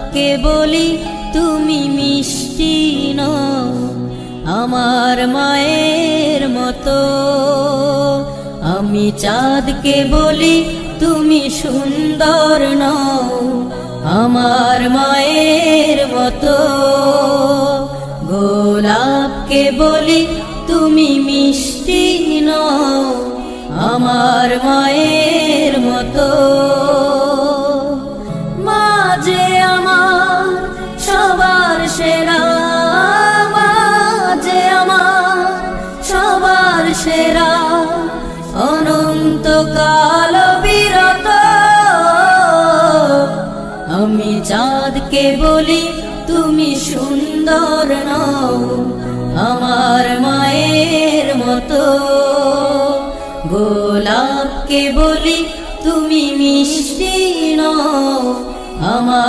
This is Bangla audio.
গোলাপকে বলি তুমি মিষ্টি নও আমার মায়ের মতো। আমি চাঁদকে বলি তুমি সুন্দর নও আমার মায়ের মতো। গোলাপকে বলি তুমি মিষ্টি নও আমার মায়ের মতো। মা যে আমার সবার সেরা, মা যে আমার সবার সেরা, অনন্তকাল বিরত। আমি চাঁদকে বলি তুমি সুন্দর নও আমার মায়ের মতো। গোলাপকে বলি তুমি মিষ্টি নও আমার